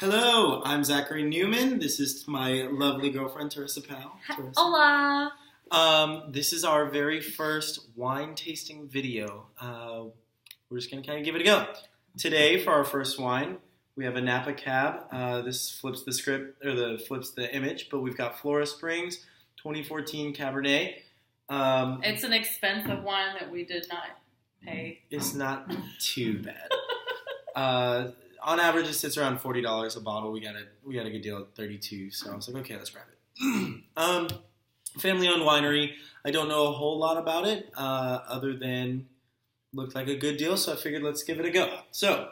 Hello, I'm Zachary Newman. This is my lovely girlfriend, Teresa Powell. Teresa. Hola! This is our very first wine tasting video. We're just going to kind of give it a go. Today, for our first wine, we have a Napa Cab. This flips the script, or flips the image, but we've got Flora Springs 2014 Cabernet. It's an expensive wine that we did not pay. It's not too bad. On average, it sits around $40 a bottle. We got a good deal at $32, so I was like, okay, let's grab it. Family-owned winery. I don't know a whole lot about it, other than looked like a good deal, so I figured let's give it a go. So,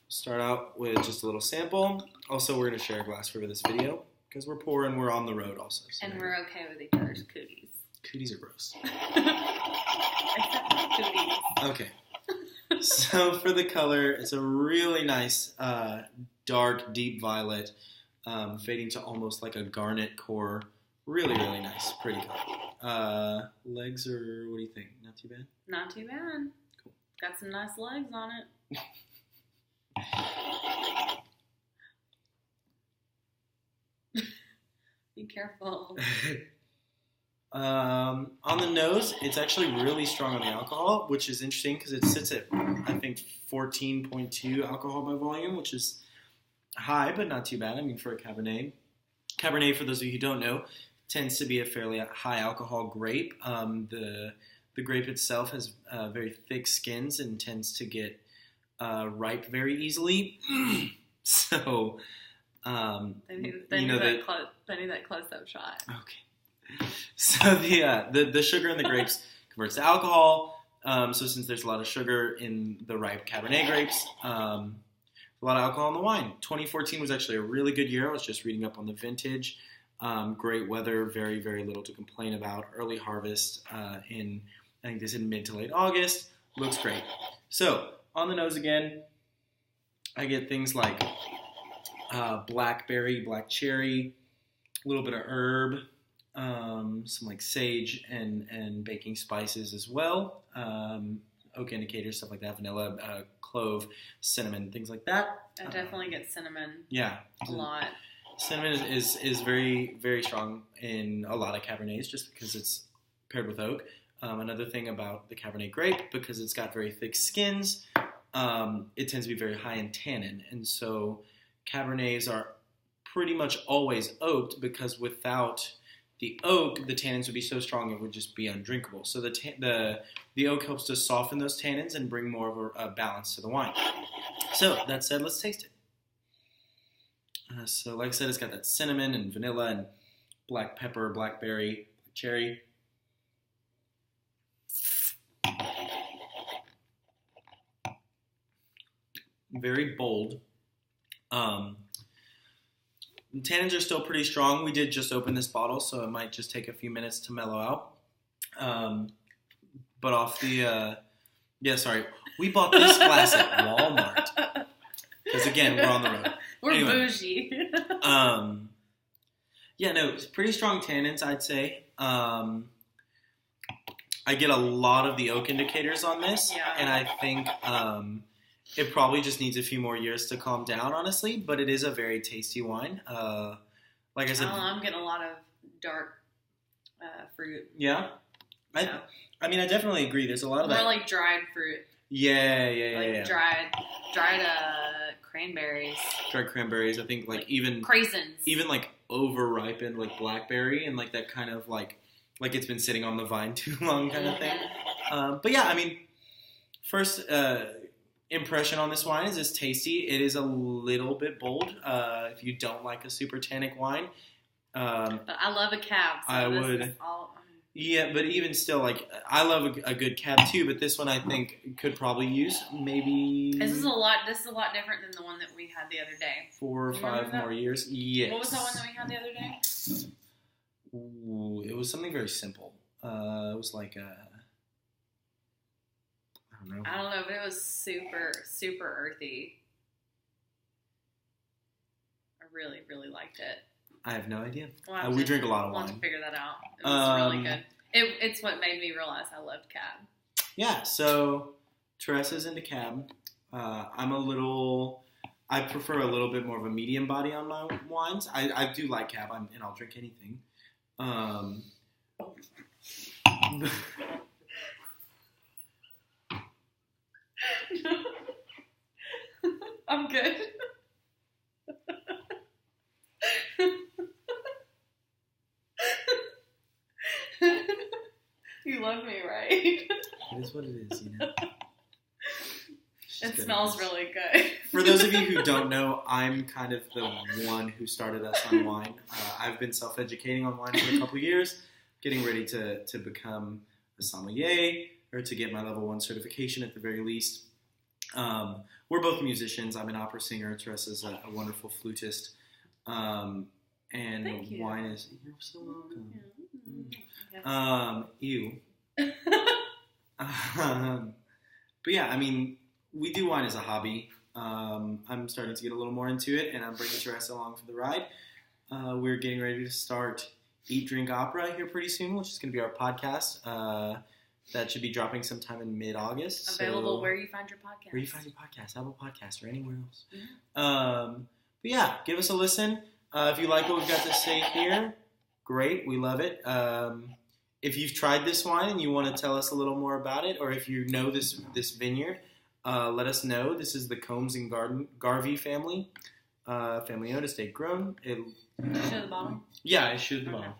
start out with just a little sample. Also, we're going to share a glass for this video, because we're poor and we're on the road also. So and we're okay with each other's cooties. Cooties are gross. Except for cooties. Okay. So for the color, it's a really nice, dark, deep violet, fading to almost like a garnet core. Really, really nice. Pretty color. Legs are, what do you think? Not too bad? Not too bad. Cool. Got some nice legs on it. Be careful. On the nose, it's actually really strong on the alcohol, which is interesting because it sits at, I think, 14.2 alcohol by volume, which is high, but not too bad. I mean, for a Cabernet. Cabernet, for those of you who don't know, tends to be a fairly high alcohol grape. The grape itself has very thick skins and tends to get ripe very easily. So, they need that close-up shot. Okay. So the sugar in the grapes converts to alcohol. So since there's a lot of sugar in the ripe Cabernet grapes, a lot of alcohol in the wine. 2014 was actually a really good year. I was just reading up on the vintage. Great weather, very, very little to complain about. Early harvest in, I think this is mid to late August. Looks great. So on the nose again, I get things like blackberry, black cherry, a little bit of herb. Some like sage and baking spices as well. Oak indicators, stuff like that. Vanilla, clove, cinnamon, things like that. I definitely get cinnamon. Yeah, a lot. Cinnamon is very, very strong in a lot of Cabernets just because it's paired with oak. Another thing about the Cabernet grape, because it's got very thick skins, it tends to be very high in tannin, and so Cabernets are pretty much always oaked because without the oak, the tannins would be so strong it would just be undrinkable. So the oak helps to soften those tannins and bring more of a balance to the wine. So that said, let's taste it. So like I said, it's got that cinnamon and vanilla and black pepper, blackberry, cherry. Very bold. Tannins are still pretty strong. We did just open this bottle, so it might just take a few minutes to mellow out. But off the, we bought this glass at Walmart. Because again, we're on the road. We're bougie. It's pretty strong tannins, I'd say. I get a lot of the oak indicators on this, and I think it probably just needs a few more years to calm down, honestly, but it is a very tasty wine. Like I said, I'm getting a lot of dark fruit. Yeah? I mean, I definitely agree. There's a lot of more that. Like dried fruit. Yeah. Dried cranberries. Dried cranberries. I think like even craisins. Even like over-ripened like blackberry and like that kind of like it's been sitting on the vine too long kind of thing. But yeah, I mean, first impression on this wine is it's tasty. It is a little bit bold if you don't like a super tannic wine. But I love a cab. So I would. Yeah, but even still, like I love a good cab too. But this one I think could probably use maybe. This is a lot different than the one that we had the other day. 4 or 5 more years. Yes. What was that one that we had the other day? Ooh, it was something very simple. It was like I don't know, but it was super, super earthy. I really, really liked it. I have no idea. We drink a lot of wine. We'll have to figure that out. It was really good. It's what made me realize I loved cab. Yeah, so Teresa's into cab. I'm a little I prefer a little bit more of a medium body on my wines. I do like Cab, and I'll drink anything. I'm good. You love me, right? It is what it is, you know. It smells really good. For those of you who don't know, I'm kind of the one who started us on wine. I've been self-educating on wine for a couple years, getting ready to become a sommelier, or to get my level 1 certification at the very least. We're both musicians. I'm an opera singer. Teresa's a wonderful flutist. And Thank you. Wine is... You're so welcome. Yeah. But yeah, I mean, we do wine as a hobby. I'm starting to get a little more into it, and I'm bringing Teresa along for the ride. We're getting ready to start Eat, Drink, Opera here pretty soon, which is going to be our podcast. That should be dropping sometime in mid-August. Available where you find your podcast. Where you find your podcast, Apple Podcasts, or anywhere else. Yeah. But yeah, give us a listen. If you like what we've got to say here, great. We love it. If you've tried this wine and you want to tell us a little more about it, or if you know this vineyard, let us know. This is the Combs and Garvey family. Family owned, estate grown. Show the bottom? Yeah, I showed the bottom.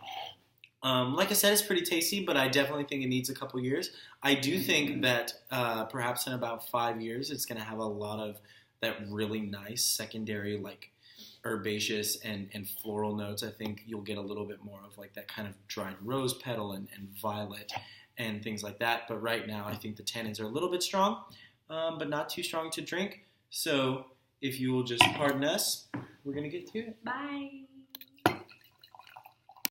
Like I said, it's pretty tasty, but I definitely think it needs a couple years. I do think that perhaps in about 5 years, it's going to have a lot of that really nice secondary, like, herbaceous and floral notes. I think you'll get a little bit more of like that kind of dried rose petal and violet and things like that. But right now, I think the tannins are a little bit strong, but not too strong to drink. So if you will just pardon us, we're going to get to it. Bye.